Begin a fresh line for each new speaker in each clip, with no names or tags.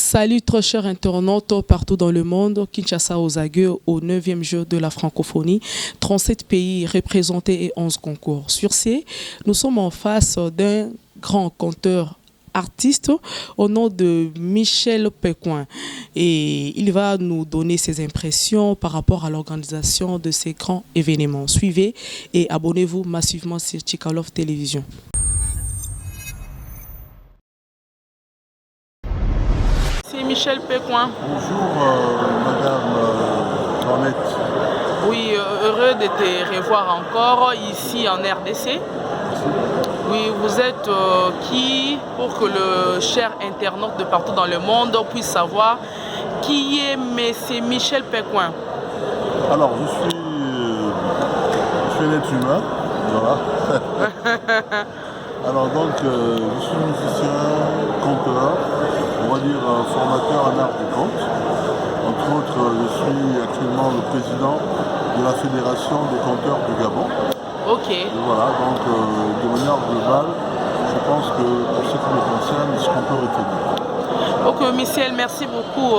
Salut très chers internautes partout dans le monde, Kinshasa aux agueux au 9e jeu de la francophonie, 37 pays représentés et 11 concours. Sur ce, nous sommes en face d'un grand conteur artiste au nom de Michel Pécoin et il va nous donner ses impressions par rapport à l'organisation de ces grands événements. Suivez et abonnez-vous massivement sur Tchikalov Télévision. C'est Michel Pécoin.
Bonjour Madame Cornette.
Oui, heureux de te revoir encore ici en RDC. Oui, vous êtes qui pour que le cher internaute de partout dans le monde puisse savoir qui est M. Michel Pécoin?
Alors, je suis un être humain, voilà. Alors donc, je suis musicien, conteur, on va dire formateur en art du conte. Entre autres, je suis actuellement le président de la Fédération des conteurs du Gabon.
Ok.
Et voilà, donc de manière globale, je pense que pour ce qui me concerne, ce qu'on peut retenir.
Ok, Michel, merci beaucoup.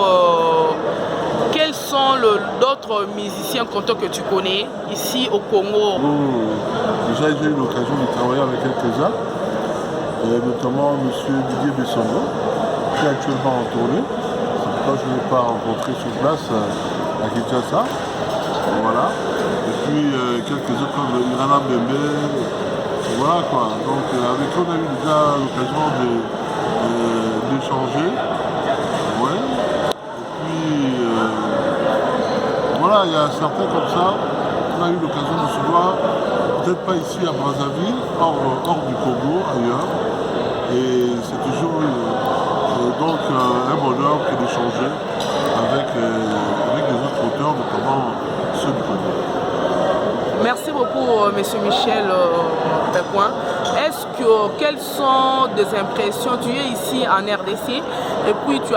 Quels sont d'autres musiciens conteurs que tu connais ici au Congo?
Déjà, j'ai eu l'occasion de travailler avec quelques-uns, notamment M. Didier Bessongo, qui est actuellement en tournée. C'est pourquoi je ne l'ai pas rencontré sur place à Kinshasa. Voilà. Et puis quelques autres comme Irana Bembe. Voilà quoi. Donc avec eux, on a eu déjà l'occasion d'échanger. Ouais. Et puis voilà, il y a certains comme ça. On a eu l'occasion de se voir, peut-être pas ici à Brazzaville, hors du Congo, ailleurs. Et c'est toujours donc un bonheur que d'échanger avec les autres auteurs, notamment ceux du Congo.
Merci beaucoup, M. Michel Pécoin. Quelles sont des impressions? Tu es ici en RDC et puis tu es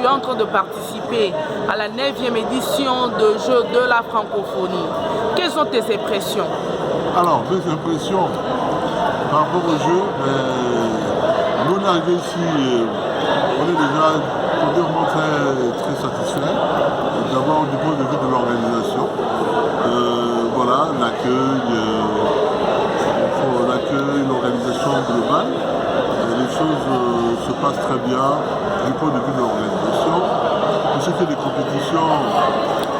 en train de participer à la 9e édition de Jeux de la francophonie. Quelles sont tes impressions?
Alors, mes impressions par rapport au jeu, nous on est arrivé ici, on est déjà premièrement très satisfait. D'abord du point de vue de l'organisation. Voilà, l'accueil, l'organisation globale. Les choses se passent très bien du point de vue de l'organisation. Pour ce qui est des compétitions,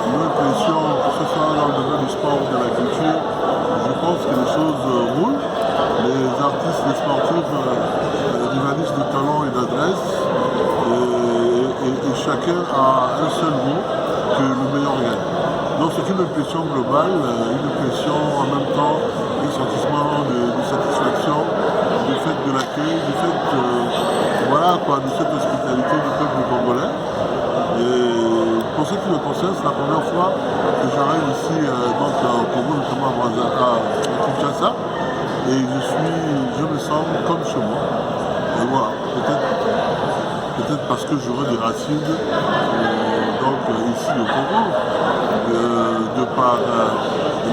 j'ai l'impression que ce soit dans le domaine du sport ou de la culture, je pense que les choses roulent. Les artistes, les sportifs rivalisent de talent et d'adresse et chacun a un seul mot que le meilleur gagne. Donc c'est une impression globale, une impression en même temps, un sentiment de satisfaction du fait de l'accueil, du fait voilà, quoi, de cette hospitalité du peuple congolais. Et pour ce qui me concerne, c'est la première fois que j'arrive ici donc, au Congo, notamment à Kinshasa. Et je me sens comme chez moi. Et voilà, peut-être parce que j'aurai des racines donc, ici au Congo. De par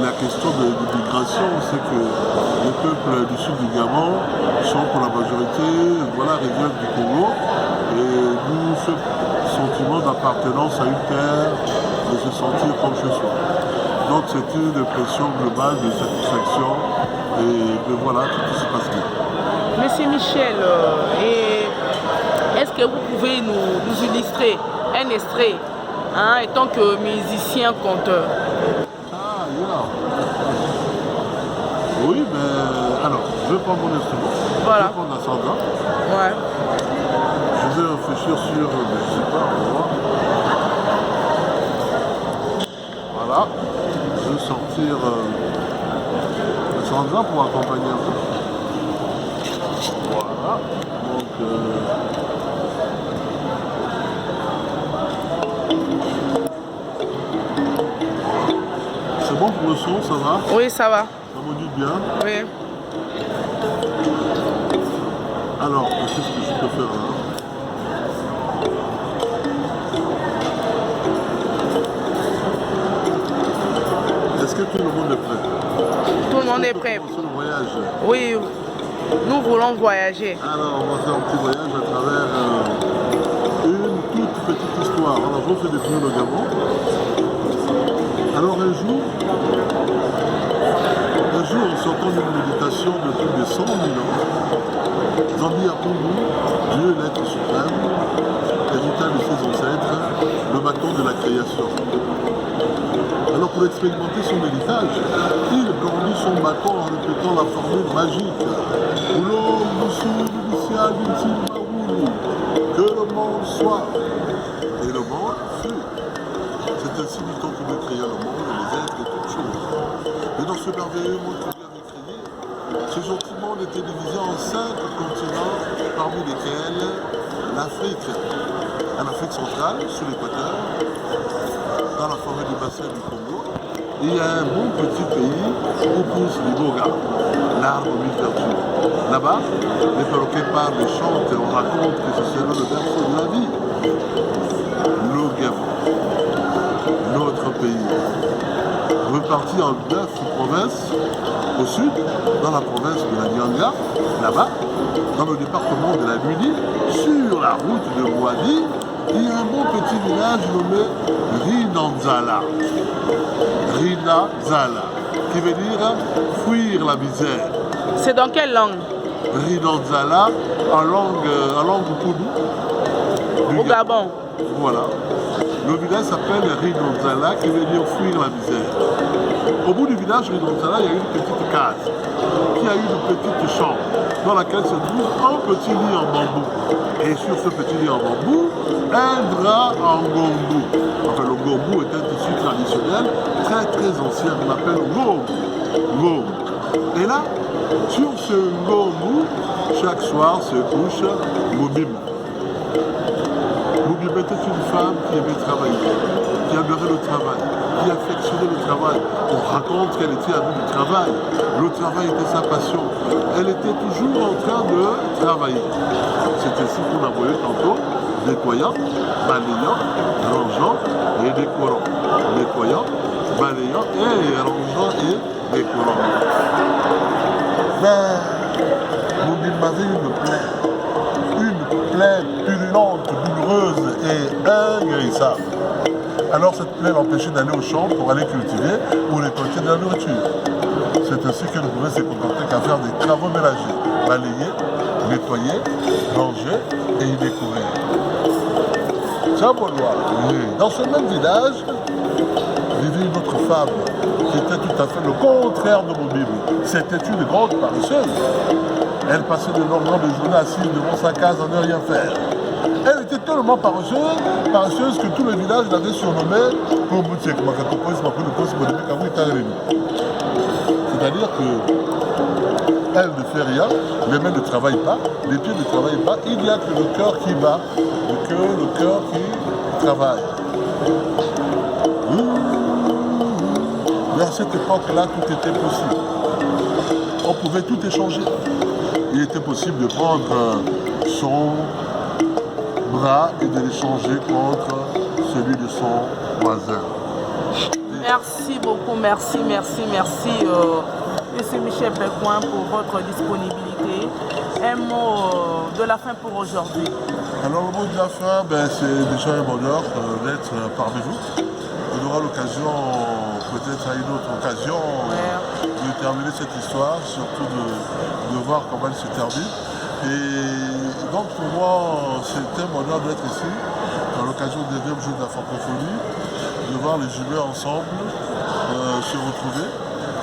la question de migration, on sait que les peuples du sud du Gabon sont pour la majorité régions du Congo. Et nous, ce sentiment d'appartenance à une terre, de se sentir comme chez soi. Donc c'est une impression globale de satisfaction et voilà, tout se passe bien.
Monsieur Michel, est-ce que vous pouvez nous illustrer un extrait en tant que musicien conteur?
Ah, yeah. Oui, mais alors, je vais prendre mon instrument.
Voilà.
Je vais prendre l'ascendant.
Ouais.
Je vais réfléchir sur, je sais pas, on va voir. Voilà. Je vais sortir l'ascendant pour accompagner un peu. Voilà. Donc, c'est bon pour le son, ça va?
Oui, ça va.
Ça me dit bien.
Oui.
Alors, qu'est-ce que je peux faire là? Est-ce que tout le monde est prêt?
Tout le monde est prêt.
Commencer le voyage.
Oui, nous voulons voyager.
Alors, on va faire un petit voyage à travers une l'histoire. Alors, je fais découvrir le Gabon. Alors, un jour, en sortant d'une méditation de plus de 100 000 ans, Zambi a pour nous, Dieu l'être suprême, héritage de ses ancêtres, le bâton de la création. Alors pour expérimenter son héritage, il brandit son bâton en répétant la formule magique. Que le monde soit. Et le monde fut. C'est ainsi dit-on que Dieu créa le monde et les êtres et toutes choses. Et dans ce merveilleux monde que Dieu avait créé, ce gentil monde était divisé en 5 continents, parmi lesquels l'Afrique. En Afrique centrale, sous l'équateur, dans la forêt du bassin du Congo, il y a un bon petit pays où pousse l'iboga, l'arbre mille vertus. Là-bas, les perroquets parlent et chantent et on raconte que ce serait le berceau de la vie. Le Gabon, notre pays, reparti en 9 provinces, au sud, dans la province de la Nyanga, là-bas, dans le département de la Nuit, sur la route de Boadi, il y a un bon petit village nommé Rinanzala. Rinanzala, qui veut dire fuir la misère.
C'est dans quelle langue?
Rinanzala, en langue poudou.
Au Gabon.
Voilà. Le village s'appelle Rinanzala, qui veut dire fuir la misère. Au bout du village Rinanzala, il y a une petite case, qui a une petite chambre, dans laquelle se trouve un petit lit en bambou. Et sur ce petit lit en bambou, un drap en gombu. Enfin, le gombu est un tissu traditionnel très très ancien qu'on appelle gombu. Et là, sur ce gombu, chaque soir se couche Moubim. Moubim était une femme qui aimait travailler, qui adorait le travail, qui affectionnait le travail. On raconte qu'elle était amie du travail. Le travail était sa passion. Elle était toujours en train de travailler. C'est ainsi qu'on la voyait tantôt, nettoyant, balayant, rangeant et décorant. Nettoyant, balayant et rangeant et décorant. Mais Moubim avait une plaie purulente, douloureuse et inguérissable. Alors cette plaie l'empêchait d'aller au champ pour aller cultiver ou récolter de la nourriture. C'est ainsi qu'elle ne pouvait se contenter qu'à faire des travaux ménagers, balayer, nettoyer, ranger et y décorer. Tiens, Baudois, dans ce même village, vivait une autre femme qui était tout à fait le contraire de Moubim. C'était une grande paresseuse. Elle passait de longues journées assise devant sa case à ne rien faire. Elle était tellement paresseuse que tout le village l'avait surnommée c'est-à-dire que elle ne fait rien, les mains ne travaillent pas, les pieds ne travaillent pas, il n'y a que le cœur qui bat, le cœur qui travaille. Mais à cette époque-là, tout était possible. On pouvait tout échanger. Il était possible de prendre son bras et de l'échanger contre celui de son voisin.
Merci beaucoup, merci, Monsieur Michel Bécoin, pour votre disponibilité. Un mot de la fin pour aujourd'hui.
Alors le mot de la fin, c'est déjà un bonheur d'être parmi vous. On aura l'occasion, peut-être à une autre occasion, de terminer cette histoire, surtout de voir comment elle se termine. Et donc pour moi, c'est un bonheur d'être ici, à l'occasion du 9e jour de la francophonie, de voir les humains ensemble se retrouver.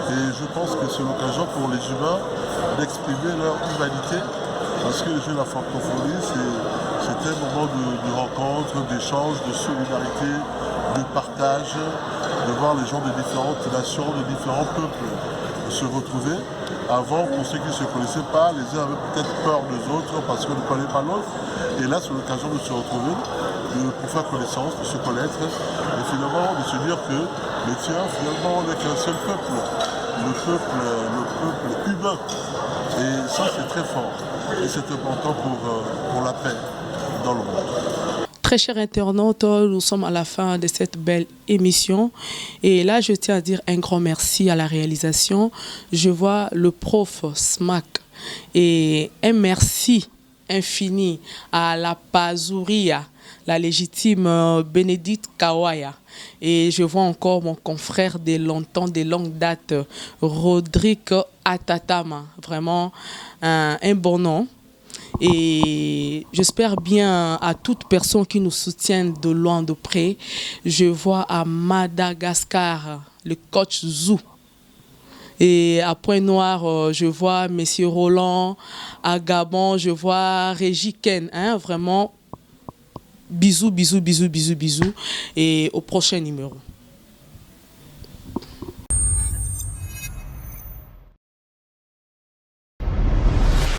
Et je pense que c'est l'occasion pour les humains d'exprimer leur humanité, parce que les jeux de la francophonie, c'est un moment de rencontre, d'échange, de solidarité, de partage, de voir les gens de différentes nations, de différents peuples se retrouver. Avant, pour ceux qui ne se connaissaient pas, les uns avaient peut-être peur des autres parce qu'on ne connaît pas l'autre. Et là, c'est l'occasion de se retrouver, pour faire connaissance, de se connaître, et finalement de se dire que, mais tiens, finalement, on n'est qu'un seul peuple, le peuple humain. Et ça, c'est très fort. Et c'est important pour la paix dans le monde.
Très chers internautes, nous sommes à la fin de cette belle émission. Et là, je tiens à dire un grand merci à la réalisation. Je vois le prof Smack. Et un merci infini à la Pazouria, la légitime Bénédicte Kawaya. Et je vois encore mon confrère de longtemps, de longue date, Rodrigue Atatama. Vraiment un bon nom. Et j'espère bien à toute personne qui nous soutient de loin, de près. Je vois à Madagascar le coach Zou. Et à Pointe-Noire, je vois M. Roland. À Gabon, je vois Régis Ken. Hein, vraiment, bisous, bisous, bisous, bisous, bisous. Et au prochain numéro.